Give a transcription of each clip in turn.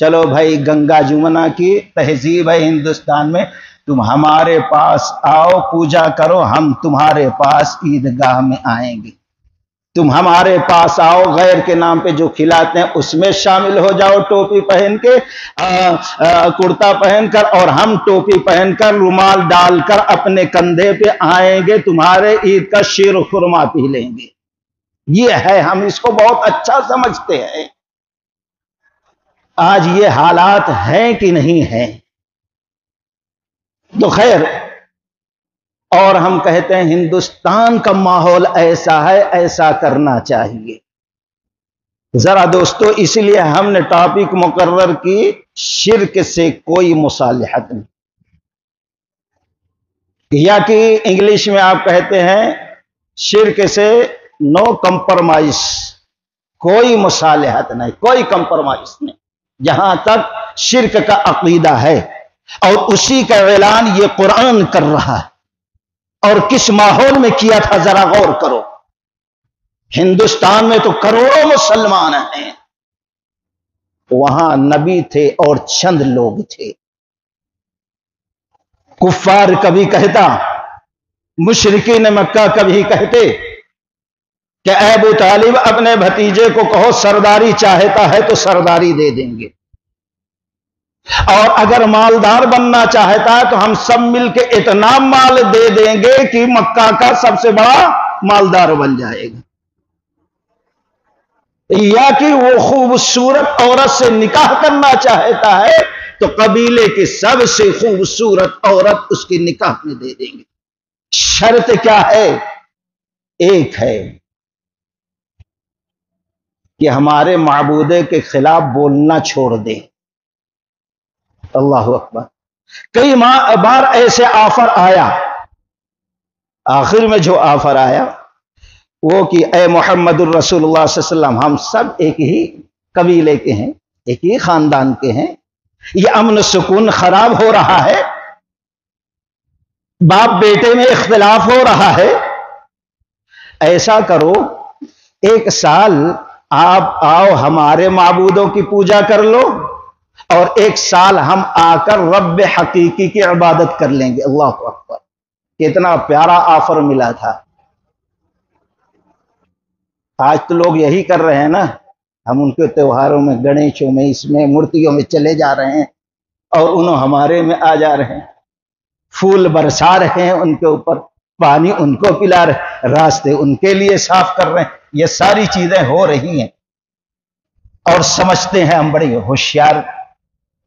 چلو بھائی، گنگا جمنا کی تہذیب ہے ہندوستان میں، تم ہمارے پاس آؤ، پوجا کرو، ہم تمہارے پاس عیدگاہ میں آئیں گے۔ تم ہمارے پاس آؤ، غیر کے نام پہ جو کھلاتے ہیں اس میں شامل ہو جاؤ، ٹوپی پہن کے، کرتا پہن کر، اور ہم ٹوپی پہن کر، رومال ڈال کر اپنے کندھے پہ آئیں گے، تمہارے عید کا شیر و خرما پی لیں گے۔ یہ ہے، ہم اس کو بہت اچھا سمجھتے ہیں۔ آج یہ حالات ہیں کہ نہیں ہیں؟ تو خیر، اور ہم کہتے ہیں ہندوستان کا ماحول ایسا ہے، ایسا کرنا چاہیے۔ ذرا دوستو، اس لیے ہم نے ٹاپک مقرر کی، شرک سے کوئی مصالحت نہیں، یا کہ انگلش میں آپ کہتے ہیں شرک سے نو کمپرمائز، کوئی مصالحت نہیں، کوئی کمپرمائز نہیں، جہاں تک شرک کا عقیدہ ہے، اور اسی کا اعلان یہ قرآن کر رہا ہے۔ اور کس ماحول میں کیا تھا ذرا غور کرو۔ ہندوستان میں تو کروڑوں مسلمان ہیں، وہاں نبی تھے اور چند لوگ تھے۔ کفار کبھی کہتا، مشرکین مکہ کبھی کہتے کہ اے ابو طالب، اپنے بھتیجے کو کہو سرداری چاہتا ہے تو سرداری دے دیں گے، اور اگر مالدار بننا چاہتا ہے تو ہم سب مل کے اتنا مال دے دیں گے کہ مکہ کا سب سے بڑا مالدار بن جائے گا۔ یا کہ وہ خوبصورت عورت سے نکاح کرنا چاہتا ہے تو قبیلے کی سب سے خوبصورت عورت اس کے نکاح میں دے دیں گے۔ شرط کیا ہے؟ ایک ہے کہ ہمارے معبودے کے خلاف بولنا چھوڑ دے۔ اللہ اکبر۔ کئی بار ایسے آفر آیا، آخر میں جو آفر آیا وہ کہ اے محمد الرسول اللہ صلی اللہ علیہ وسلم، ہم سب ایک ہی قبیلے کے ہیں، ایک ہی خاندان کے ہیں، یہ امن سکون خراب ہو رہا ہے، باپ بیٹے میں اختلاف ہو رہا ہے، ایسا کرو 1 سال آپ آؤ ہمارے معبودوں کی پوجا کر لو، اور 1 سال ہم آ کر رب حقیقی کی عبادت کر لیں گے۔ اللہ اکبر، کتنا پیارا آفر ملا تھا۔ آج تو لوگ یہی کر رہے ہیں نا، ہم ان کے تہواروں میں، گنیشوں میں، اس میں مورتیوں میں چلے جا رہے ہیں، اور انہوں ہمارے میں آ جا رہے ہیں، پھول برسا رہے ہیں ان کے اوپر، پانی ان کو پلا رہے، راستے ان کے لیے صاف کر رہے ہیں۔ یہ ساری چیزیں ہو رہی ہیں، اور سمجھتے ہیں ہم بڑے ہوشیار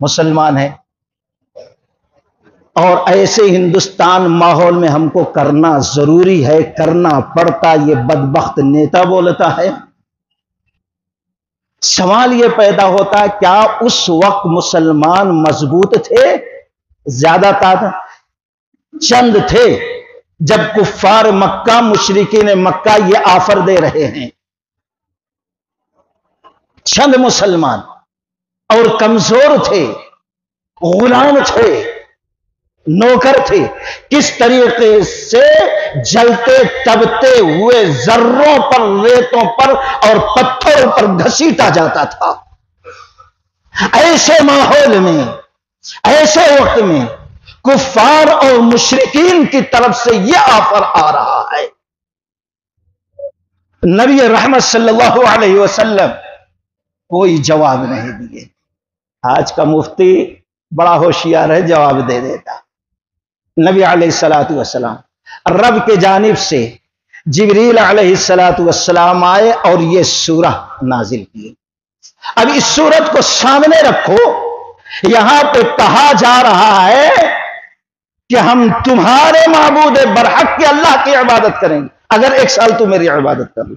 مسلمان ہیں، اور ایسے ہندوستان ماحول میں ہم کو کرنا ضروری ہے، کرنا پڑتا۔ یہ بدبخت نیتا بولتا ہے۔ سوال یہ پیدا ہوتا ہے، کیا اس وقت مسلمان مضبوط تھے؟ زیادہ طاقت چند تھے جب کفار مکہ، مشرکین مکہ یہ آفر دے رہے ہیں، چند مسلمان، اور کمزور تھے، غلام تھے، نوکر تھے۔ کس طریقے سے جلتے تبتے ہوئے ذروں پر، ریتوں پر اور پتھروں پر گھسیٹا جاتا تھا۔ ایسے ماحول میں، ایسے وقت میں کفار اور مشرکین کی طرف سے یہ آفر آ رہا ہے، نبی رحمت صلی اللہ علیہ وسلم کوئی جواب نہیں دیے۔ آج کا مفتی بڑا ہوشیار ہے، جواب دے دیتا۔ نبی علیہ الصلوۃ والسلام، رب کے جانب سے جبریل علیہ الصلوۃ والسلام آئے اور یہ سورہ نازل کی۔ اب اس سورت کو سامنے رکھو، یہاں پہ کہا جا رہا ہے کہ ہم تمہارے معبود برحق کے اللہ کی عبادت کریں گے اگر 1 سال تم میری عبادت کر لو۔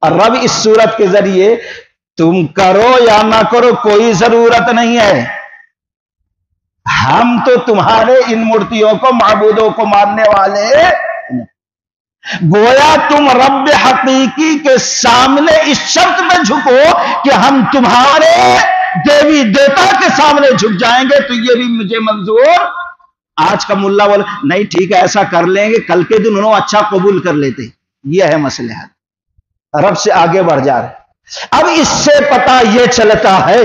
اور رب اس سورت کے ذریعے تم کرو یا نہ کرو کوئی ضرورت نہیں ہے، ہم تو تمہارے ان مورتیوں کو، معبودوں کو ماننے والے، گویا تم رب حقیقی کے سامنے اس شرط میں جھکو کہ ہم تمہارے دیوی دیوتا کے سامنے جھک جائیں گے تو یہ بھی مجھے منظور۔ آج کا ملا بولے نہیں ٹھیک ہے ایسا کر لیں گے، کل کے دن انہوں اچھا قبول کر لیتے۔ یہ ہے مصلحت، رب سے آگے بڑھ جا رہے۔ اب اس سے پتہ یہ چلتا ہے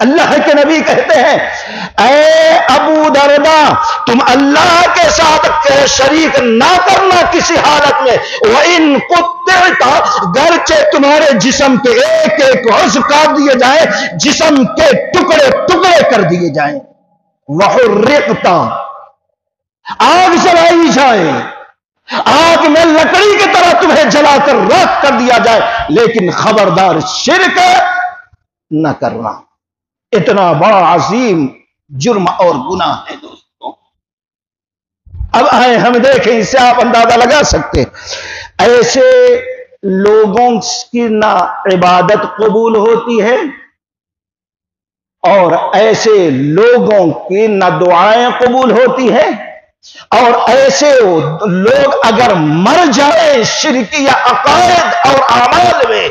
اللہ کے نبی کہتے ہیں اے ابو دردا تم اللہ کے ساتھ شریک نہ کرنا کسی حالت میں، وَإِن قُطِّعْتَ گرچہ تمہارے جسم کے ایک ایک عضو کاٹ دیے جائیں، جسم کے ٹکڑے ٹکڑے کر دیے جائیں، وَحُرِّقْتَ آگ جلائی جائے، آگ میں لکڑی کی طرح تمہیں جلا کر راکھ کر دیا جائے، لیکن خبردار شرک نہ کرنا۔ اتنا بڑا عظیم جرم اور گناہ ہے دوستوں۔ اب آئے ہم دیکھیں، اس سے آپ اندازہ لگا سکتے ایسے لوگوں کی نہ عبادت قبول ہوتی ہے اور ایسے لوگوں کی نہ دعائیں قبول ہوتی ہے، اور ایسے لوگ اگر مر جائیں شرکی یا عقائد اور اعمال میں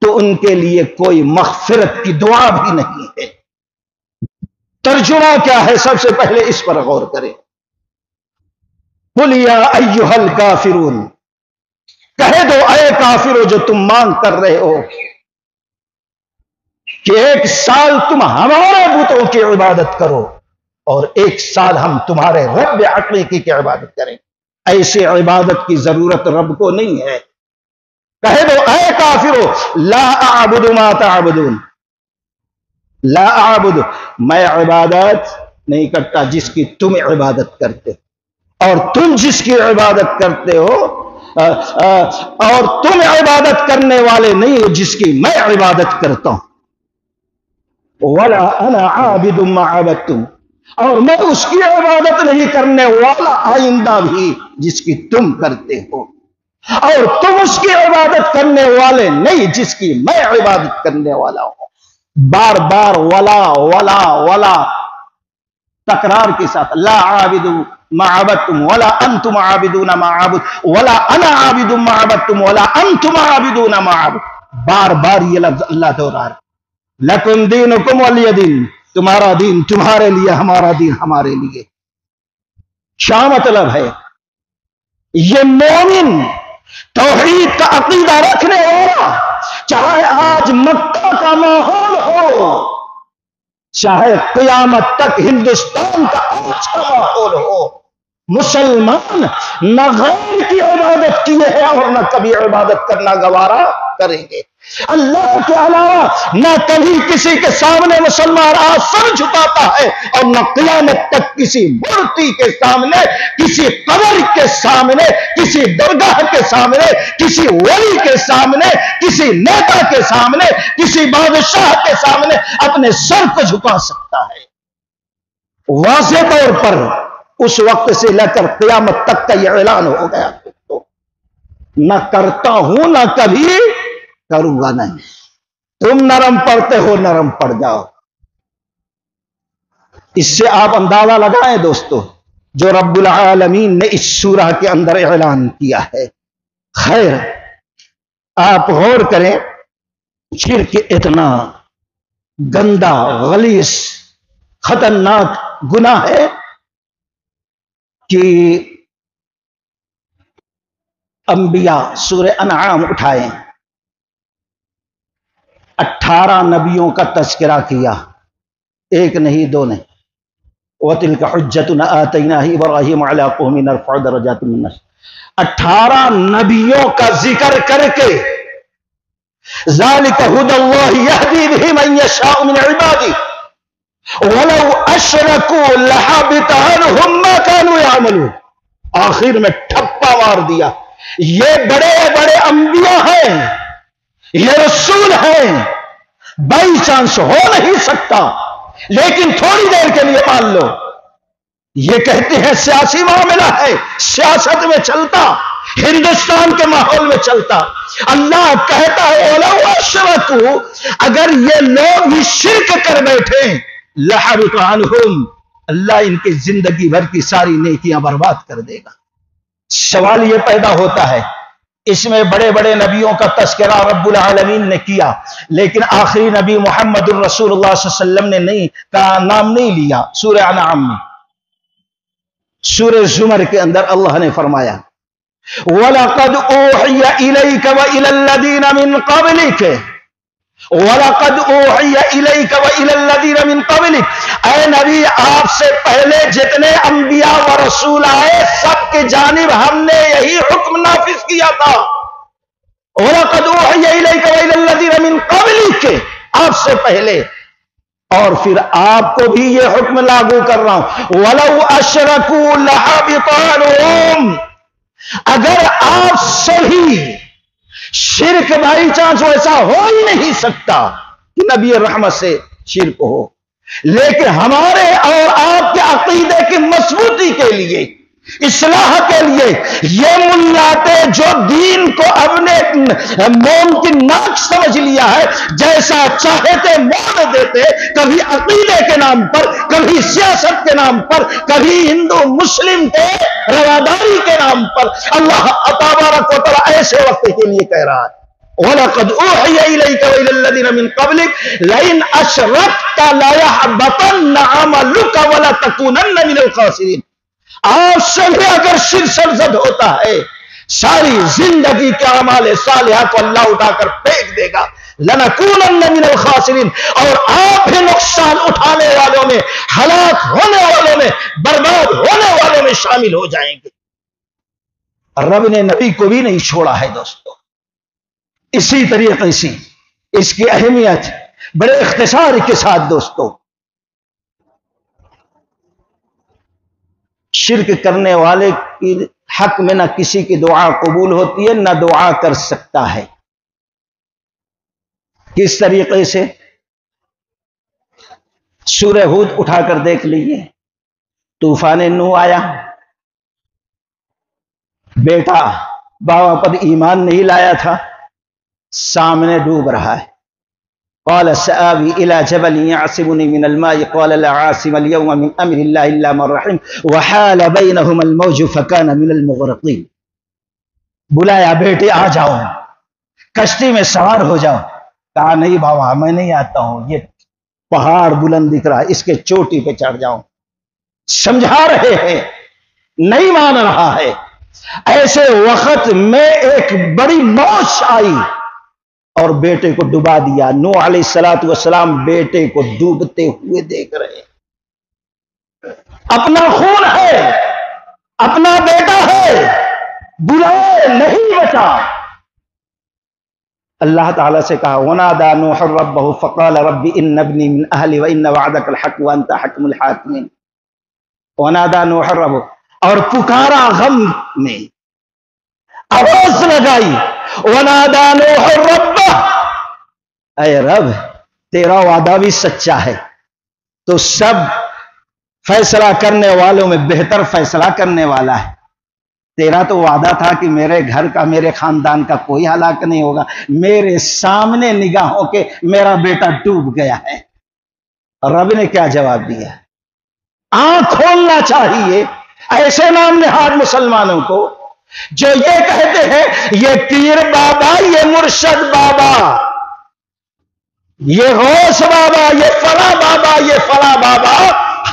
تو ان کے لیے کوئی مغفرت کی دعا بھی نہیں ہے۔ ترجمہ کیا ہے؟ سب سے پہلے اس پر غور کریں۔ قُلْ يَا أَيُّهَا الْكَافِرُونَ کہہ دو اے کافرو جو تم مانگ کر رہے ہو کہ 1 سال تم ہمارے بتوں کی عبادت کرو اور 1 سال ہم تمہارے رب حقیقی کی عبادت کریں۔ ایسی عبادت کی ضرورت رب کو نہیں ہے۔ کہہ دو اے کافرو لا اعبد ما تعبدون، لا اعبد میں عبادت نہیں کرتا جس کی تم عبادت کرتے ہو، اور تم جس کی عبادت کرتے ہو اور تم عبادت کرنے والے نہیں ہو جس کی میں عبادت کرتا ہوں، ولا انا عابد ما عبدتم اور میں اس کی عبادت نہیں کرنے والا آئندہ بھی جس کی تم کرتے ہو، اور تم اس کی عبادت کرنے والے نہیں جس کی میں عبادت کرنے والا ہوں۔ بار بار ولا ولا ولا تکرار کے ساتھ، لا عابد ما عبدتم ولا انتم عابدون ما عبد ولا انا عابد ما عبدتم ولا انتم عابدون ما عبد، بار بار یہ لفظ اللہ دہرا رہا۔ لکم دینکم ولی دین، تمہارا دین تمہارے لیے، ہمارا دین ہمارے لیے۔ کیا مطلب ہے؟ یہ مومن توحید کا عقیدہ رکھنے والا، چاہے آج مکہ کا ماحول ہو، چاہے قیامت تک ہندوستان کا آج کا ماحول ہو، مسلمان نہ غیر کی عبادت کیے ہیں اور نہ کبھی عبادت کرنا گوارا کریں گے۔ اللہ کے علاوہ نہ کبھی کسی کے سامنے مسلمان آج سر جھکاتا ہے، اور نہ قیامت تک کسی مورتی کے سامنے، کسی قبر کے سامنے، کسی درگاہ کے سامنے، کسی ولی کے سامنے، کسی نیتا کے سامنے، کسی بادشاہ کے سامنے اپنے سر کو جھکا سکتا ہے۔ واضح طور پر اس وقت سے لے کر قیامت تک کا یہ اعلان ہو گیا، تو نہ کرتا ہوں نہ کبھی کروں گا نہیں۔ تم نرم پڑتے ہو، نرم پڑ جاؤ۔ اس سے آپ اندازہ لگائیں دوستو جو رب العالمین نے اس سورہ کے اندر اعلان کیا ہے۔ خیر، آپ غور کریں، شرک اتنا گندا، غلیظ، خطرناک گناہ ہے کہ انبیاء سورہ انعام اٹھائیں، 18 نبیوں کا تذکرہ کیا، ایک نہیں دو نہیں۔ وَتِلْكَ حُجَّتُنَا آتَيْنَاهَا إِبْرَاهِيمَ عَلَىٰ قَوْمٍ نَرْفَعُ دَرَجَاتٍ مَن نَّشَاءُ، 18 نبیوں کا ذکر کر کے ذَلِكَ هُدَى اللَّهِ يَهْدِي بِهِ مَن يَشَاءُ مِنْ عِبَادِهِ وَلَوْ أَشْرَكُوا لَحَبِطَ عَنْهُم مَّا كَانُوا يَعْمَلُونَ۔ آخر میں ٹھپا مار دیا، یہ بڑے بڑے انبیاء ہیں، یہ رسول ہیں، بائی چانس ہو نہیں سکتا، لیکن تھوڑی دیر کے لیے مان لو۔ یہ کہتے ہیں سیاسی معاملہ ہے، سیاست میں چلتا، ہندوستان کے ماحول میں چلتا۔ اللہ کہتا ہے وَلَوْ أَشْرَكُوا، اگر یہ لوگ بھی شرک کر بیٹھے لَحَبِطَ عَنْهُمْ، اللہ ان کی زندگی بھر کی ساری نیکیاں برباد کر دے گا۔ سوال یہ پیدا ہوتا ہے، اس میں بڑے بڑے نبیوں کا تذکرہ رب العالمین نے کیا، لیکن آخری نبی محمد الرسول اللہ صلی اللہ علیہ وسلم نے نہیں کا نام نہیں لیا۔ سورہ انعام میں، سورہ زمر کے اندر اللہ نے فرمایا وَلَقَدْ أُوحِيَ إِلَيْكَ وَإِلَى الَّذِينَ مِن قَبْلِكَ وَلَقَدْ أُوحِيَ إِلَيْكَ وَإِلَى الَّذِينَ مِن قَبْلِكَ، اے نبی آپ سے پہلے جتنے انبیاء و رسول آئے سب کے جانب ہم نے یہی حکم نافذ کیا تھا. وَلَقَدْ أُوحِيَ إِلَيْكَ وَإِلَى الَّذِينَ مِن قَبْلِكَ، آپ سے پہلے، اور پھر آپ کو بھی یہ حکم لاگو کر رہا ہوں. وَلَوْ أَشْرَكُوا لَحَبِطَ عَنْهُمْ، اگر آپ سبھی شرک بائی چانس ایسا ہو ہی نہیں سکتا کہ نبی رحمت سے شرک ہو، لیکن ہمارے اور آپ کے عقیدے کی مضبوطی کے لیے، اصلاح کے لیے، یہ ملاتے جو دین کو اپنے موم کی ناک سمجھ لیا ہے، جیسا چاہتے موڑ دیتے، کبھی عقیدے کے نام پر، کبھی سیاست کے نام پر، کبھی ہندو مسلم کے رواداری کے نام پر. اللہ تبارک و تعالی ایسے وقت کے لیے کہہ رہا ہے وَلَقَدْ أُوحِيَ إِلَيْكَ وَإِلَى الَّذِينَ مِن قَبْلِكَ لَئِنْ أَشْرَكْتَ لَيَحْبَطَنَّ عَمَلُكَ وَلَتَكُونَنَّ مِنَ الْخَاسِرِينَ. آپ سے بھی اگر شرک سرزد ہوتا ہے، ساری زندگی کے اعمال صالحہ کو اللہ اٹھا کر پھینک دے گا. لَنَكُونَنَّ مِنَ الْخَاسِرِينَ، اور آپ بھی نقصان اٹھانے والوں میں، ہلاک ہونے والوں میں، برباد ہونے والوں میں شامل ہو جائیں گے. رب نے نبی کو بھی نہیں چھوڑا ہے دوستو. اسی طریقے سے اس کی اہمیت بڑے اختصار کے ساتھ دوستو، شرک کرنے والے کی حق میں نہ کسی کی دعا قبول ہوتی ہے نہ دعا کر سکتا ہے. کس طریقے سے؟ سورہ ہود اٹھا کر دیکھ لیجئے. طوفان نوح آیا، بیٹا بابا پر ایمان نہیں لایا تھا، سامنے ڈوب رہا ہے. قال سآوي إلى جبل يعصمني من الماء قال لا عاصم اليوم من أمر الله إلا من رحم وحال بينهما الموج فكان من المغرقين. بلایا بیٹے آ جاؤ، کشتی میں سوار ہو جاؤ. کہا نہیں بابا میں نہیں آتا ہوں، یہ پہاڑ بلند دکھ رہا ہے، اس کے چوٹی پہ چڑھ جاؤں. سمجھا رہے ہیں، نہیں مان رہا ہے. ایسے وقت میں ایک بڑی موج آئی اور بیٹے کو ڈبا دیا. نوح علیہ السلام بیٹے کو ڈوبتے ہوئے دیکھ رہے، اپنا خون ہے، اپنا بیٹا ہے، بلائے نہیں بچا. اللہ تعالیٰ سے کہا وَنَادَى نُوحٌ رَبَّهُ فَقَالَ رَبِّ إِنَّ ابْنِي مِنْ أَهْلِي وَإِنَّ وَعْدَكَ الْحَقُّ وَأَنْتَ حَكِمُ الْحَاكِمِينَ. وَنَادَى نُوحٌ رَبَّهُ، اور پکارا غم میں، آواز لگائی وَنَادَى نُوحٌ رَبَّهُ، اے رب تیرا وعدہ بھی سچا ہے، تو سب فیصلہ کرنے والوں میں بہتر فیصلہ کرنے والا ہے. تیرا تو وعدہ تھا کہ میرے گھر کا، میرے خاندان کا کوئی ہلاک نہیں ہوگا. میرے سامنے نگاہوں کے میرا بیٹا ڈوب گیا ہے. رب نے کیا جواب دیا؟ آنکھ کھولنا چاہیے ایسے نام نہاد مسلمانوں کو جو یہ کہتے ہیں یہ پیر بابا، یہ مرشد بابا، یہ غوث بابا، یہ فلاں بابا، یہ فلاں بابا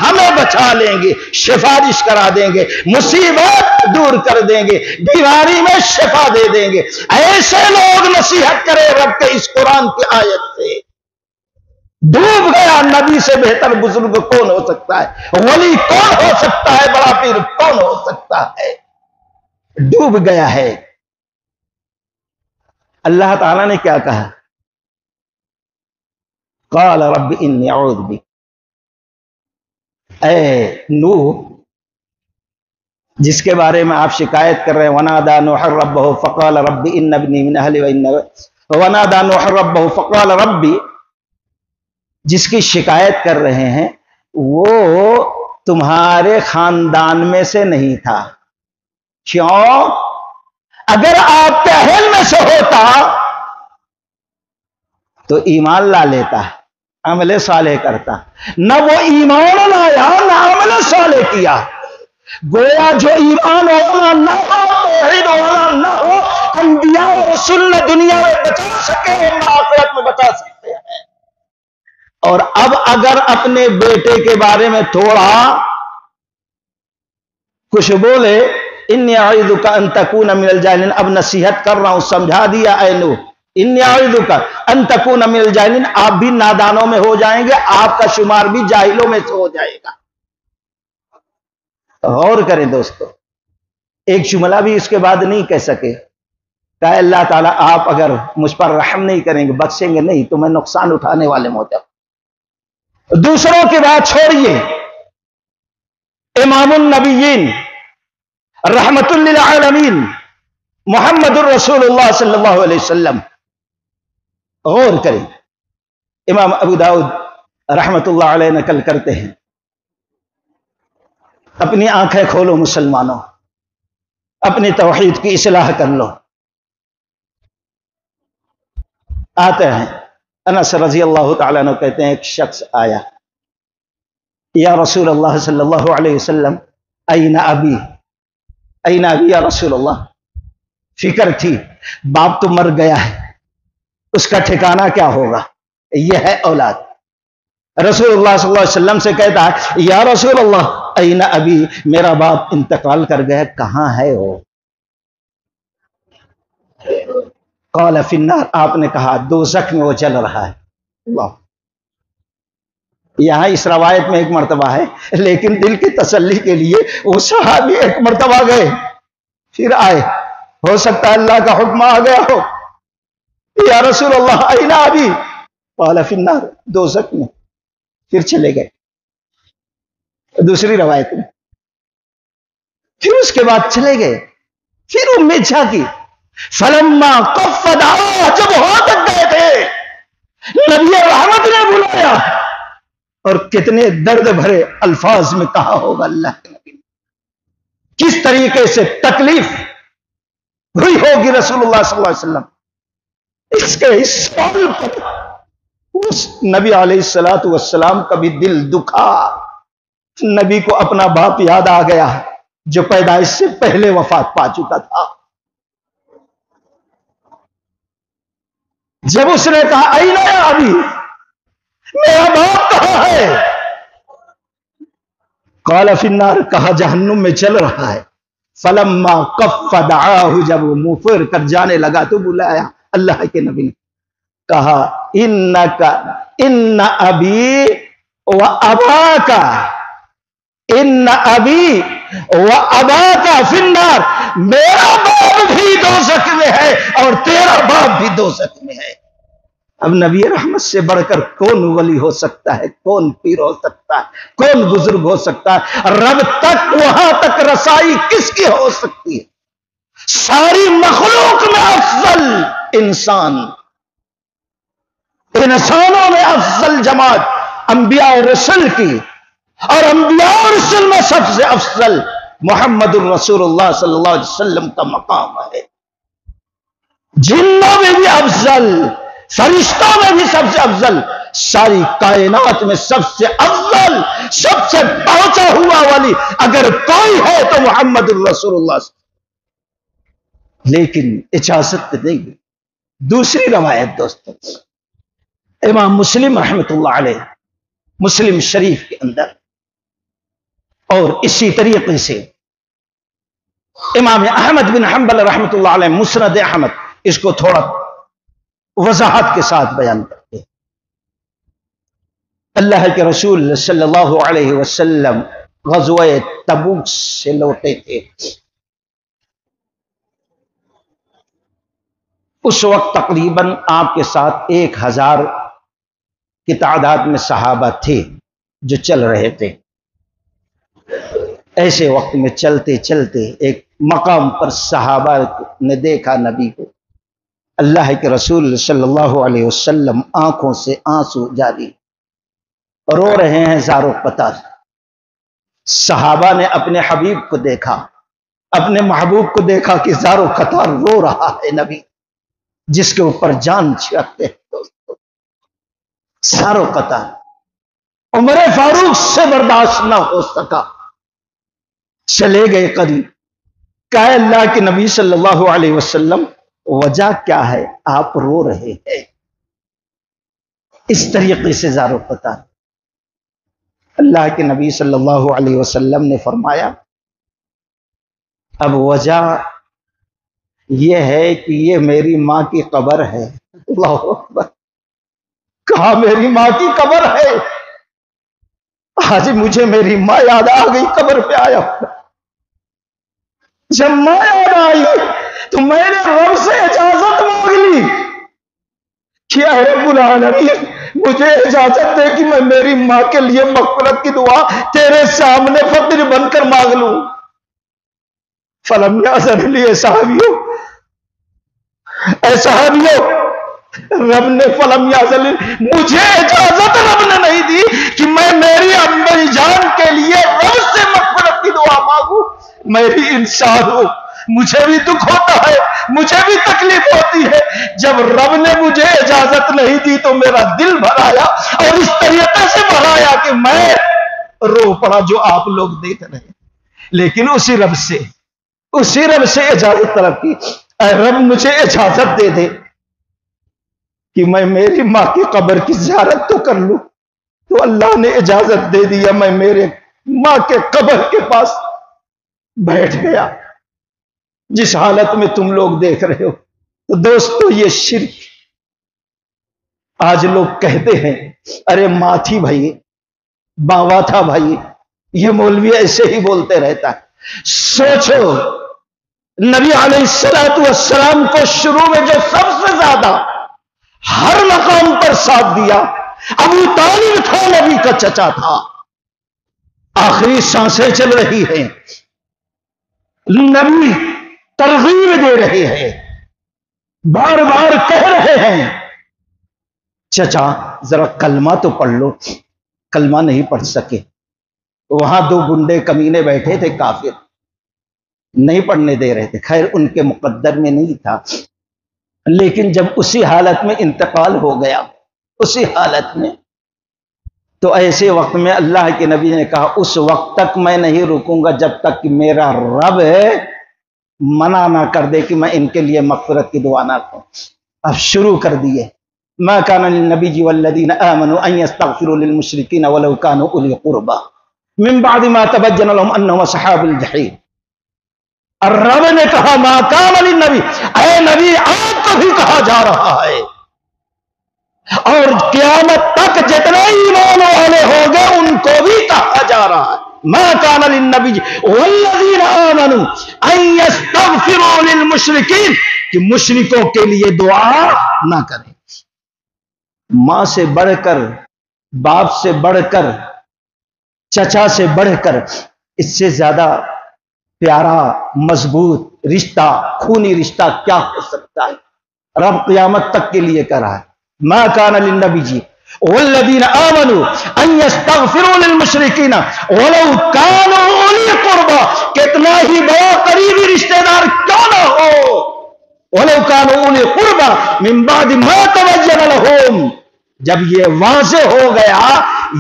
ہمیں بچا لیں گے، سفارش کرا دیں گے، مصیبت دور کر دیں گے، بیماری میں شفا دے دیں گے. ایسے لوگ نصیحت کرے رب کے اس قرآن کی آیت سے. ڈوب گیا. نبی سے بہتر بزرگ کون ہو سکتا ہے؟ ولی کون ہو سکتا ہے؟ بڑا پیر کون ہو سکتا ہے؟ ڈوب گیا ہے. اللہ تعالیٰ نے کیا کہا؟ قال رب انی اعوذ بک، اے نوح جس کے بارے میں آپ شکایت کر رہے ہیں وَنَادَى نُوحٌ رَبَّهُ فَقَالَ رَبِّ إِنَّ ابْنِي مِنْ أَهْلِي وَنَادَى نُوحٌ رَبَّهُ فَقَالَ رَبِّ، جس کی شکایت کر رہے ہیں وہ تمہارے خاندان میں سے نہیں تھا. کیوں؟ اگر آپ کے اہل میں سے ہوتا تو ایمان لا لیتا، عمل صالح کرتا. نہ وہ ایمان لایا نہ عمل صالح کیا. گویا جو ایمان والا نہ ہو، توحید والا نہ ہو، انبیاء و رسول نے دنیا میں بچا سکے، آخرت میں بچا سکتے ہیں. اور اب اگر اپنے بیٹے کے بارے میں تھوڑا کچھ بولے انی اعیذک ان تکون من الجاہلین، اب نصیحت کر رہا ہوں، سمجھا دیا اے نوح انی اعوذک ان تکون من الجاہلین، آپ بھی نادانوں میں ہو جائیں گے، آپ کا شمار بھی جاہلوں میں سے ہو جائے گا۔ غور کریں دوستو، ایک جملہ بھی اس کے بعد نہیں کہہ سکے، کہا اللہ تعالیٰ آپ اگر مجھ پر رحم نہیں کریں گے، بخشیں گے نہیں تو میں نقصان اٹھانے والے میں ہو جاؤں۔ دوسروں کی بات چھوڑیے، امام النبیین رحمت للعالمین محمد الرسول اللہ صلی اللہ علیہ وسلم، غور کریں، امام ابو داؤد رحمت اللہ علیہ نقل کرتے ہیں، اپنی آنکھیں کھولو مسلمانوں، اپنی توحید کی اصلاح کر لو۔ آتے ہیں انس رضی اللہ تعالیٰ عنہ کہتے ہیں ایک شخص آیا، یا رسول اللہ صلی اللہ علیہ وسلم این ابی، این ابی یا رسول اللہ، فکر تھی باپ تو مر گیا ہے، اس کا ٹھکانہ کیا ہوگا، یہ ہے اولاد۔ رسول اللہ صلی اللہ علیہ وسلم سے کہتا ہے یا رسول اللہ این ابی، میرا باپ انتقال کر گیا، کہاں ہے وہ؟ قال فی النار، آپ نے کہا دوزخ میں وہ جل رہا ہے۔ اللہ، یہاں اس روایت میں ایک مرتبہ ہے، لیکن دل کی تسلی کے لیے وہ صحابی ایک مرتبہ گئے پھر آئے، ہو سکتا ہے اللہ کا حکم آ گیا ہو، یا رسول اللہ این ابی، قال فی النار، دوزخ میں، پھر چلے گئے دوسری روایت میں، پھر اس کے بعد چلے گئے، پھر امید جھاگی، فلما قفد، جب ہو تک گئے تھے، نبی رحمت نے بلایا، اور کتنے درد بھرے الفاظ میں کہا ہوگا اللہ کے نبی، کس طریقے سے تکلیف ہوئی ہوگی رسول اللہ صلی اللہ علیہ وسلم، اس کے اس سوال پر اس نبی علیہ الصلوۃ والسلام کا بھی دل دکھا، نبی کو اپنا باپ یاد آ گیا جو پیدائش سے پہلے وفات پا چکا تھا۔ جب اس نے کہا این ابی، میرا باپ کہاں ہے؟ قال فی النار، کہا جہنم میں چل رہا ہے۔ فلما کف دعاہ، جب وہ منہ پھیر کر جانے لگا تو بلایا اللہ کے نبی نے، کہا ان ابی و اباکا، ان ابی و اباکا فی النار، میرا باپ بھی دوزخ میں ہے اور تیرا باپ بھی دوزخ میں ہے۔ اب نبی رحمت سے بڑھ کر کون ولی ہو سکتا ہے، کون پیر ہو سکتا ہے، کون بزرگ ہو سکتا ہے؟ رب تک، وہاں تک رسائی کس کی ہو سکتی ہے؟ ساری مخلوق میں افضل انسان، انسانوں میں افضل جماعت انبیاء اور رسول کی، اور انبیاء اور رسول میں سب سے افضل محمد الرسول اللہ صلی اللہ علیہ وسلم کا مقام ہے۔ جنوں میں بھی افضل، فرشتوں میں بھی سب سے افضل، ساری کائنات میں سب سے افضل، سب سے پہنچا ہوا والی اگر کوئی ہے تو محمد الرسول اللہ، لیکن اجازت نہیں۔ دوسری روایت دوستوں، امام مسلم رحمت اللہ علیہ مسلم شریف کے اندر، اور اسی طریقے سے امام احمد بن حنبل رحمت اللہ علیہ مسند احمد، اس کو تھوڑا وضاحت کے ساتھ بیان کرتے ہیں۔ اللہ کے رسول صلی اللہ علیہ وسلم غزوہ تبوک سے لوٹے تھے، اس وقت تقریباً آپ کے ساتھ 1000 کی تعداد میں صحابہ تھے جو چل رہے تھے۔ ایسے وقت میں چلتے چلتے ایک مقام پر صحابہ نے دیکھا نبی کو، اللہ کے رسول صلی اللہ علیہ وسلم آنکھوں سے آنسو جاری، رو رہے ہیں زارو قطار۔ صحابہ نے اپنے حبیب کو دیکھا، اپنے محبوب کو دیکھا کہ زارو قطار رو رہا ہے نبی جس کے اوپر جان چھڑکتے ہیں دوستو، زارو قطار۔ عمر فاروق سے برداشت نہ ہو سکا، چلے گئے قریب، کہا اللہ کے نبی صلی اللہ علیہ وسلم وجہ کیا ہے، آپ رو رہے ہیں؟ اس طریقے سے زارو قطار۔ اللہ کے نبی صلی اللہ علیہ وسلم نے فرمایا اب وجہ یہ ہے کہ یہ میری ماں کی قبر ہے، اللہ اکبر، کہا میری ماں کی قبر ہے۔ آج مجھے میری ماں یاد آ گئی، قبر پہ آیا۔ جب ماں یاد آئی تو میں نے رب سے اجازت مانگ لی کہ اے رب العالمین مجھے اجازت دے کہ میں میری ماں کے لیے مغفرت کی دعا تیرے سامنے فقیر بن کر مانگ لوں۔ فلم یأذن لی، اے صحابیوں، اے صحابیوں، رب نے فلم یأذن لی، مجھے اجازت رب نے نہیں دی کہ میں میری امی جان کے لیے رب سے مغفرت کی دعا مانگوں۔ میں بھی انسان ہوں، مجھے بھی دکھ ہوتا ہے، مجھے بھی تکلیف ہوتی ہے۔ جب رب نے مجھے اجازت نہیں دی تو میرا دل بھر آیا، اور اس طریقے سے بھر آیا کہ میں رو پڑا جو آپ لوگ دیکھ رہے ہیں۔ لیکن اسی رب سے اجازت طلب کی، اے رب مجھے اجازت دے دے کہ میں میری ماں کی قبر کی زیارت تو کر لوں۔ تو اللہ نے اجازت دے دیا، میں میرے ماں کے قبر کے پاس بیٹھ گیا جس حالت میں تم لوگ دیکھ رہے ہو۔ تو دوستو یہ شرک، آج لوگ کہتے ہیں ارے ماں تھی بھائی، باوا تھا بھائی، یہ مولوی ایسے ہی بولتے رہتا ہے۔ سوچو نبی علیہ السلام کو شروع میں جو سب سے زیادہ ہر مقام پر ساتھ دیا ابو طالب تھا، نبی کا چچا تھا۔ آخری سانسیں چل رہی ہیں، نبی ترغیب دے رہے ہیں، بار بار کہہ رہے ہیں چچا ذرا کلمہ تو پڑھ لو۔ کلمہ نہیں پڑھ سکے۔ وہاں دو گنڈے کمینے بیٹھے تھے کافر، نہیں پڑھنے دے رہے تھے۔ خیر ان کے مقدر میں نہیں تھا، لیکن جب اسی حالت میں انتقال ہو گیا، اسی حالت میں، تو ایسے وقت میں اللہ کے نبی نے کہا اس وقت تک میں نہیں رکوں گا جب تک کہ میرا رب منع نہ کر دے کہ میں ان کے لیے مغفرت کی دعا نہ کروں۔ اب شروع کر دیے، ما كان للنبي والذين آمنوا أن يستغفروا للمشركين ولو كانوا أولي قربى من بعد ما تبين لهم أنهم أصحاب الجحيم۔ اور رب نے کہا ما كان للنبي، اے نبی آپ کو بھی کہا جا رہا ہے، اور قیامت تک جتنے ایمان والے ہوں گے ان کو بھی کہا جا رہا ہے ما كان للنبي والذين آمنوا أن يستغفروا للمشركين، کہ مشرکوں کے لیے دعا نہ کریں۔ ماں سے بڑھ کر، باپ سے بڑھ کر، چچا سے بڑھ کر، اس سے زیادہ پیارا مضبوط رشتہ، خونی رشتہ کیا ہو سکتا ہے؟ رب قیامت تک کے لیے کہہ رہا ہے ما كان للنبي والذين آمنوا ان يستغفروا للمشركين ولو كانوا اولي قربى، کتنا ہی بڑا قریبی رشتہ دار کیوں نہ ہو، ولو كانوا اولي قربى من بعد ما تبين لهم، جب یہ واضح ہو گیا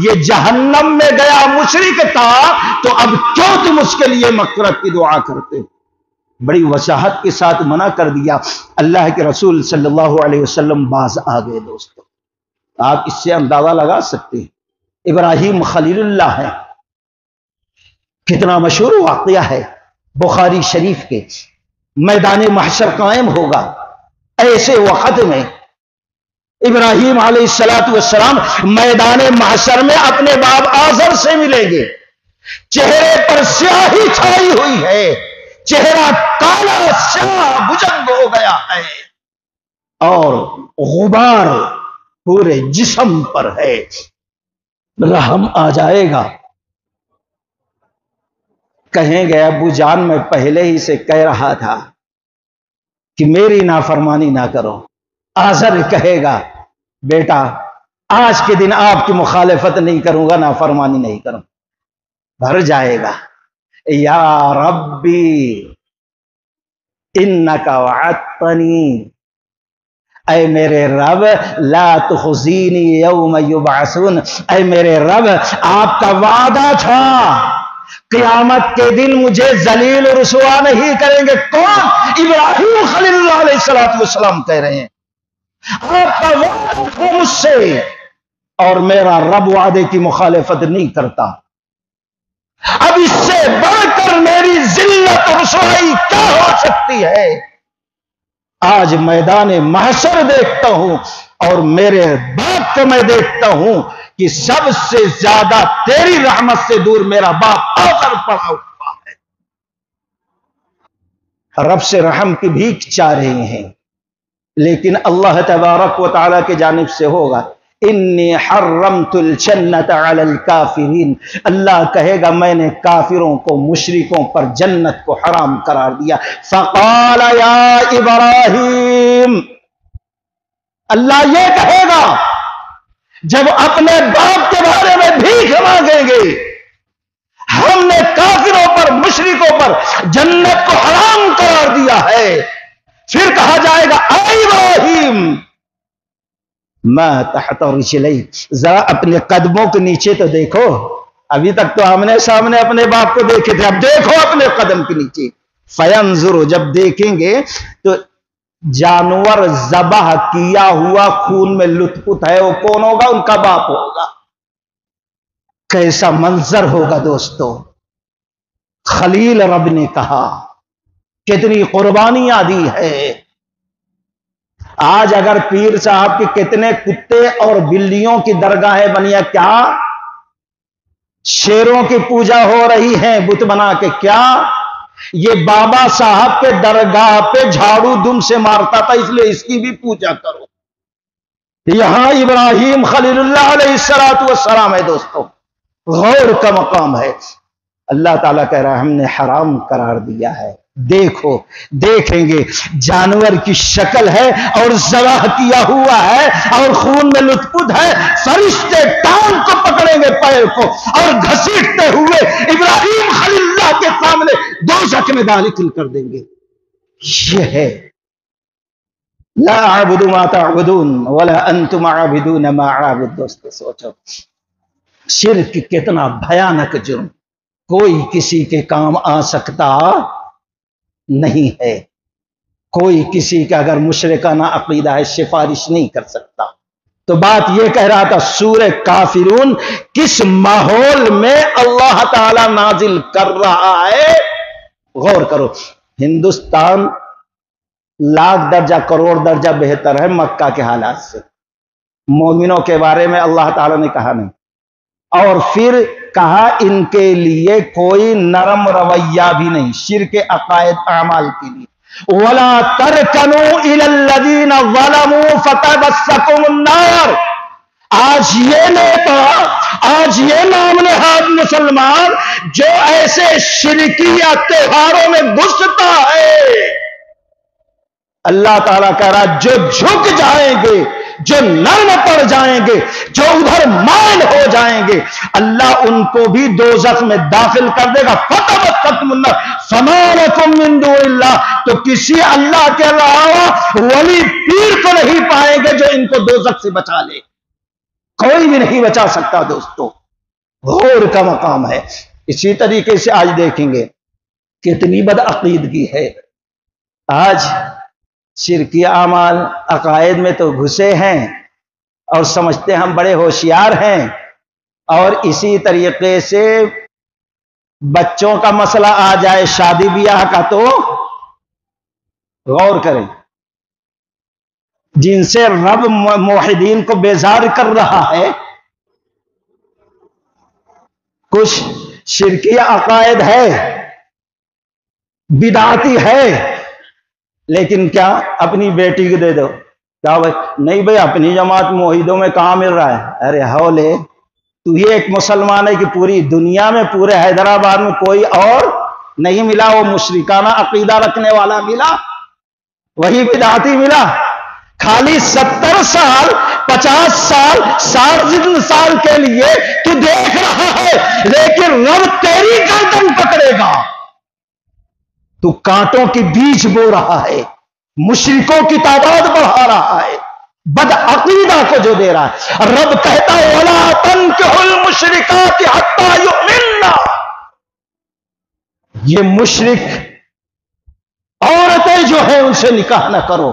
یہ جہنم میں گیا مشرک تھا تو اب کیوں تم اس کے لیے مغفرت کی دعا کرتے ہو؟ بڑی وضاحت کے ساتھ منع کر دیا۔ اللہ کے رسول صلی اللہ علیہ وسلم باز آ گئے۔ دوستو آپ اس سے اندازہ لگا سکتے ہیں ابراہیم خلیل اللہ ہے، کتنا مشہور واقعہ ہے بخاری شریف کے۔ میدان محشر قائم ہوگا، ایسے وقت میں ابراہیم علیہ السلام میدان محشر میں اپنے باپ آزر سے ملیں گے۔ چہرے پر سیاہی چھائی ہوئی ہے، چہرہ کالا سیاہ بجنگ ہو گیا ہے، اور غبار پورے جسم پر ہے۔ رحم آ جائے گا، کہیں گے ابو جان میں پہلے ہی سے کہہ رہا تھا کہ میری نافرمانی نہ کرو۔ آزر کہے گا بیٹا آج کے دن آپ کی مخالفت نہیں کروں گا، نافرمانی نہیں کروں۔ بھر جائے گا یا ربی انکا وعدتنی، اے میرے رب لا تخزینی یوم یبعثون، اے میرے رب آپ کا وعدہ تھا قیامت کے دن مجھے ذلیل و رسوا نہیں کریں گے۔ کون؟ ابراہیم خلیل اللہ علیہ السلام کہہ رہے ہیں آپ کا وعدہ تھا مجھ سے، اور میرا رب وعدے کی مخالفت نہیں کرتا۔ اب اس سے بڑھ کر میری ذلت و رسوائی کیا ہو سکتی ہے؟ آج میدان محشر دیکھتا ہوں اور میرے باپ کو میں دیکھتا ہوں کہ سب سے زیادہ تیری رحمت سے دور میرا باپ آ کر پڑا ہوا ہے. رب سے رحم کی بھیک چاہ رہے ہیں، لیکن اللہ تبارک و تعالی کی جانب سے ہوگا انی حرمت الجنت علی الکافرین. اللہ کہے گا میں نے کافروں کو، مشرکوں پر جنت کو حرام قرار دیا. فقال یا ابراہیم، اللہ یہ کہے گا جب اپنے باپ کے بارے میں بھیک مانگیں گے، ہم نے کافروں پر، مشرکوں پر جنت کو حرام قرار دیا ہے، پھر کہا جائے گا اے ابراہیم ما تحت رجلیک، ذرا اپنے قدموں کے نیچے تو دیکھو. ابھی تک تو آمنے سامنے اپنے باپ کو دیکھے تھے، اب دیکھو اپنے قدم کے نیچے. فینظر، جب دیکھیں گے تو جانور ذبح کیا ہوا خون میں لت پت ہے، وہ کون ہوگا؟ ان کا باپ ہوگا. کیسا منظر ہوگا دوستو. خلیل رب نے کہا کتنی قربانیاں دی ہے. آج اگر پیر صاحب کے کتنے کتے اور بلیوں کی درگاہیں بنی ہیں، کیا شیروں کی پوجا ہو رہی ہے بت بنا کے؟ کیا یہ بابا صاحب کے درگاہ پہ جھاڑو دم سے مارتا تھا، اس لیے اس کی بھی پوجا کرو. یہاں ابراہیم خلیل اللہ علیہ السلام ہے دوستو، غور کا مقام ہے. اللہ تعالیٰ کہہ رہا ہے ہم نے حرام قرار دیا ہے. دیکھو، دیکھیں گے جانور کی شکل ہے اور ذبح کیا ہوا ہے اور خون میں لت پت ہے. فرشتے ٹانگ کو پکڑیں گے، پیر کو، اور گھسیٹتے ہوئے ابراہیم خلیل اللہ کے سامنے دوزخ میں داخل کر دیں گے. یہ ہے لا اعبد ما تعبدون ولا انتم عابدون ما اعبد. دوستو سوچو شرک کتنا بھیانک جرم، کوئی کسی کے کام آ سکتا نہیں ہے. کوئی کسی کا اگر مشرکانہ عقیدہ ہے سفارش نہیں کر سکتا. تو بات یہ کہہ رہا تھا سورہ کافرون کس ماحول میں اللہ تعالی نازل کر رہا ہے، غور کرو. ہندوستان لاکھ درجہ کروڑ درجہ بہتر ہے مکہ کے حالات سے. مومنوں کے بارے میں اللہ تعالی نے کہا نہیں، اور پھر کہا ان کے لیے کوئی نرم رویہ بھی نہیں شرک عقائد اعمال کے لیے. وَلَا تَرْكَنُوا إِلَى الَّذِينَ ظَلَمُوا فَتَمَسَّكُمُ النَّارُ. آج یہ نیتا، آج یہ نام نہاد مسلمان جو ایسے شرکیہ تہواروں میں گھستا ہے، اللہ تعالیٰ کہہ رہا جو جھک جائیں گے، جو نرم پڑ جائیں گے، جو ادھر مائل ہو جائیں گے، اللہ ان کو بھی دوزخ میں داخل کر دے گا. فَتَمَسَّكُمُ النَّارُ فَمَا لَكُم مِّن دُونِ اللَّهِ. تو کسی اللہ کے علاوہ ولی پیر کو نہیں پائیں گے جو ان کو دوزخ سے بچا لے. کوئی بھی نہیں بچا سکتا دوستو. غور کا مقام ہے. اسی طریقے سے آج دیکھیں گے کتنی بدعقیدگی ہے. آج شرکی اعمال عقائد میں تو گھسے ہیں اور سمجھتے ہم بڑے ہوشیار ہیں. اور اسی طریقے سے بچوں کا مسئلہ آ جائے شادی بیاہ کا تو غور کریں، جن سے رب موحدین کو بیزار کر رہا ہے. کچھ شرکی عقائد ہے، بدعتی ہے، لیکن کیا اپنی بیٹی کو دے دو. کیا بھائی؟ نہیں بھائی اپنی جماعت موحدوں میں کہاں مل رہا ہے. ارے ہولے تو یہ ایک مسلمان ہے کہ پوری دنیا میں، پورے حیدرآباد میں کوئی اور نہیں ملا وہ مشرکانہ عقیدہ رکھنے والا ملا، وہی بدعتی ملا. خالی 70 سال 50 سال 60 سال کے لیے تو دیکھ رہا ہے، لیکن رب تیری گردن پکڑے گا. تو کانٹوں کی بیج بو رہا ہے، مشرکوں کی تعداد بڑھا رہا ہے، بدعقیدہ کو جو دے رہا ہے. رب کہتا ہے وَلَا تَنكِحُوا الْمُشْرِكَاتِ حَتَّى يُؤْمِنَّ. یہ مشرک عورتیں جو ہیں ان سے نکاح نہ کرو.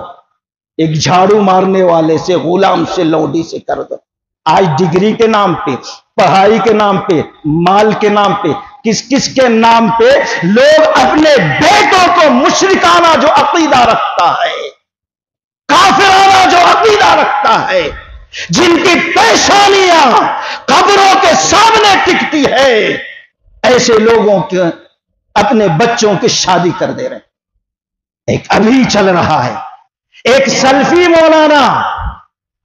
ایک جھاڑو مارنے والے سے، غلام سے، لوڈی سے کر دو. آج ڈگری کے نام پہ، پڑھائی کے نام پہ، مال کے نام پہ، کس کس کے نام پہ لوگ اپنے بیٹوں کو مشرکانہ جو عقیدہ رکھتا ہے کافرانہ جو عقیدہ رکھتا ہے، جن کی پیشانیاں قبروں کے سامنے ٹکتی ہے، ایسے لوگوں کے اپنے بچوں کی شادی کر دے رہے ہیں۔ ایک ابھی چل رہا ہے، ایک سلفی مولانا،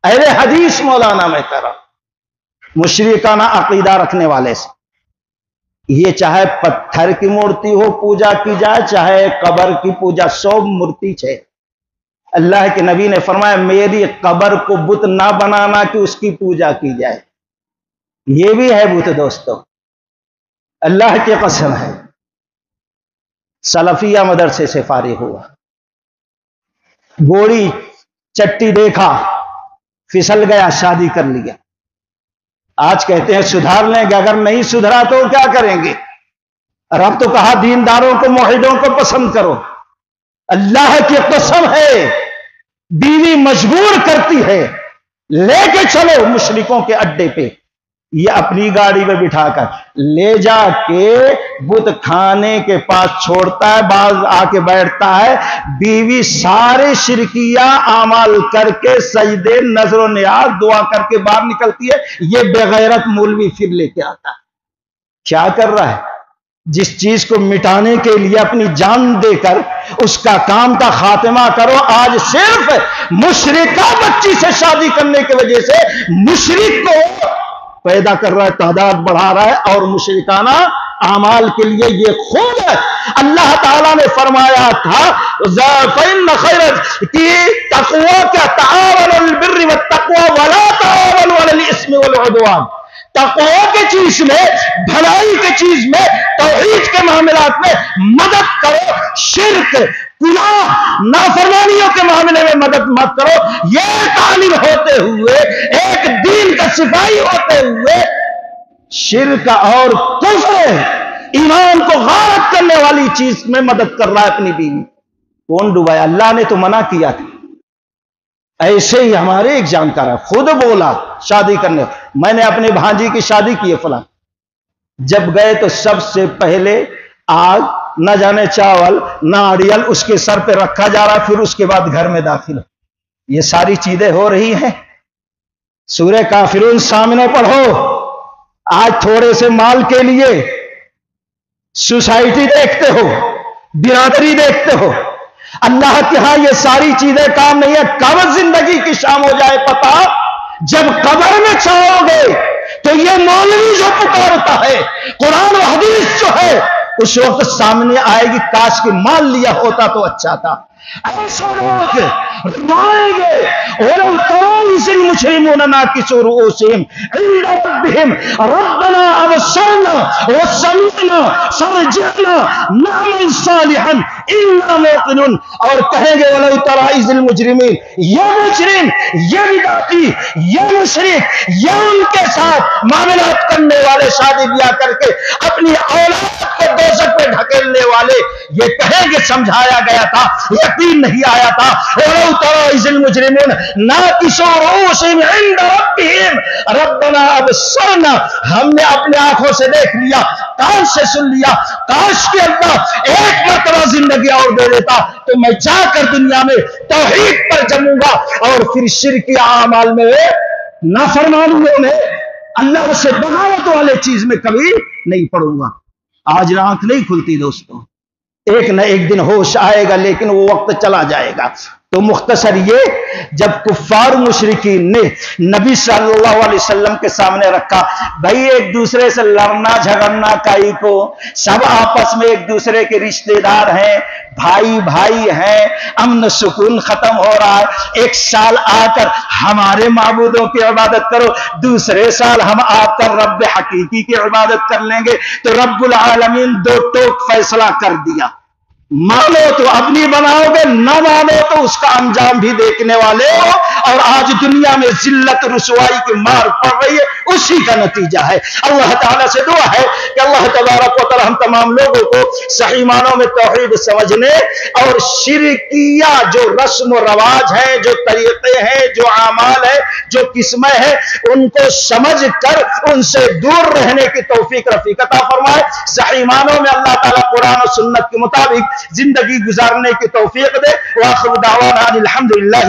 اہل حدیث مولانا میں کرا مشرکانہ عقیدہ رکھنے والے سے، یہ چاہے پتھر کی مورتی ہو پوجا کی جائے، چاہے قبر کی پوجا، سب مورتی چھے۔ اللہ کے نبی نے فرمایا میری قبر کو بت نہ بنانا کہ اس کی پوجا کی جائے۔ یہ بھی ہے بت دوستو، اللہ کی قسم ہے۔ سلفیہ مدرسے سے فارغ ہوا، گوڑی چٹی دیکھا، پھسل گیا، شادی کر لیا۔ آج کہتے ہیں سدھار لیں گے، اگر نہیں سدھرا تو کیا کریں گے؟ رب تو کہا دینداروں کو، موحدوں کو پسند کرو۔ اللہ کی قسم ہے، بیوی مجبور کرتی ہے لے کے چلو مشرکوں کے اڈے پہ، یہ اپنی گاڑی میں بٹھا کر لے جا کے بت کھانے کے پاس چھوڑتا ہے، بعض آ کے بیٹھتا ہے، بیوی سارے شرکیہ اعمال کر کے سجدے، نظر و نیاز، دعا کر کے باہر نکلتی ہے، یہ بے غیرت مولوی پھر لے کے آتا ہے۔ کیا کر رہا ہے؟ جس چیز کو مٹانے کے لیے اپنی جان دے کر اس کا کام کا خاتمہ کرو، آج صرف مشرکہ بچی سے شادی کرنے کی وجہ سے مشرک کو پیدا کر رہا ہے، تعداد بڑھا رہا ہے، اور مشرکانہ اعمال کے لیے یہ خوب ہے۔ اللہ تعالیٰ نے فرمایا تھا فَإِنَّ خَيْرَ کہ تقوی کیا، تعاونوا علی البر والتقوی ولا تعاونوا علی الاسم والعدوان۔ تقوی کے چیز میں، بھلائی کے چیز میں، توحید کے معاملات میں مدد کرو، شرک، گناہ، نافرمانیوں کے معاملے میں مدد مت کرو۔ یہ عالم ہوتے ہوئے، ایک دین کا سپاہی ہوتے ہوئے، شرک اور کفر، ایمان کو غارت کرنے والی چیز میں مدد کر رہا ہے اپنی بیوی۔ کون ڈوبایا؟ اللہ نے تو منع کیا تھا۔ ایسے ہی ہمارے ایک جانکار ہے، خود بولا شادی کرنے، میں نے اپنے بھانجی کی شادی کی ہے فلاں، جب گئے تو سب سے پہلے آگ، نہ جانے چاول، ناریل اس کے سر پہ رکھا جا رہا، پھر اس کے بعد گھر میں داخل۔ یہ ساری چیزیں ہو رہی ہیں۔ سورہ کافرون سامنے پڑھو۔ آج تھوڑے سے مال کے لیے سوسائٹی دیکھتے ہو، برادری دیکھتے ہو، اللہ کے ہاں یہ ساری چیزیں کام نہیں ہے۔ کب زندگی کی شام ہو جائے پتا؟ جب قبر میں چھاؤ گے تو یہ مولوی جو پکارتا ہے، قرآن و حدیث جو ہے، اس وقت سامنے آئے گی، کاش کہ مال لیا ہوتا تو اچھا تھا۔ ایسا لوگ روائیں گے، وَلَوْ تَرَىٰ الْمُجْرِمُونَ نَاكِسُو رُءُوسِهِمْ عِندَ رَبِّهِمْ رَبَّنَا أَبْصَرْنَا وَسَمِعْنَا فَارْجِعْنَا نَعْمَلْ صَالِحًا إِنَّا مُوقِنُونَ۔ اور کہیں گے وَلَوْ تَرَىٰ إِذِ الْمُجْرِمِينَ، یہ مجرم، یہ بدعتی، یہ مشرک، یہ ان کے ساتھ معاملات کرنے والے، شادی بیاہ کر کے اپنی اولاد کو دوزخ پہ ڈھکیلنے والے، یہ کہیں گے سمجھایا گیا تھا، یقین نہیں آیا تھا۔ وَلَوْ تَرَىٰ إِذِ الْمُجْرِمُونَ نَاكِسُو رُءُوسِهِمْ عِندَ رَبِّهِمْ رَبَّنَا أَبْصَرْنَا، ہم نے اپنے آنکھوں سے دیکھ لیا، کان سے سن لیا، کاش کہ اللہ ایک مرتبہ زندگی اور دے دیتا تو میں جا کر دنیا میں توحید پر جموں گا، اور پھر شرکی اعمال میں، نافرمانیوں میں، اللہ سے بغاوت والے چیز میں کبھی نہیں پڑوں گا۔ آج آنکھ نہیں کھلتی دوستوں، ایک نہ ایک دن ہوش آئے گا، لیکن وہ وقت چلا جائے گا۔ تو مختصر یہ، جب کفار مشرکین نے نبی صلی اللہ علیہ وسلم کے سامنے رکھا، بھائی ایک دوسرے سے لڑنا جھگڑنا کائی کو، سب آپس میں ایک دوسرے کے رشتہ دار ہیں، بھائی بھائی ہیں، امن سکون ختم ہو رہا ہے، ایک سال آ کر ہمارے معبودوں کی عبادت کرو، دوسرے سال ہم آپ کا رب حقیقی کی عبادت کر لیں گے، تو رب العالمین دو ٹوک فیصلہ کر دیا، مانو تو اپنی بناؤ گے، نہ مانو تو اس کا انجام بھی دیکھنے والے ہو۔ اور آج دنیا میں ذلت رسوائی کی مار پڑ رہی ہے، اسی کا نتیجہ ہے۔ اللہ تعالیٰ سے دعا ہے کہ اللہ تبارک و تعالیٰ ہم تمام لوگوں کو صحیح معنوں میں توحید سمجھنے اور شرکیہ جو رسم و رواج ہیں، جو طریقے ہیں، جو اعمال ہیں، جو قسمیں ہیں، ان کو سمجھ کر ان سے دور رہنے کی توفیق رفیق عطا فرمائے۔ صحیح معنوں میں اللہ تعالیٰ قرآن و سنت کے مطابق زندگی گزارنے کی توفیق دے۔ وآخر دعوانا الحمدللہ۔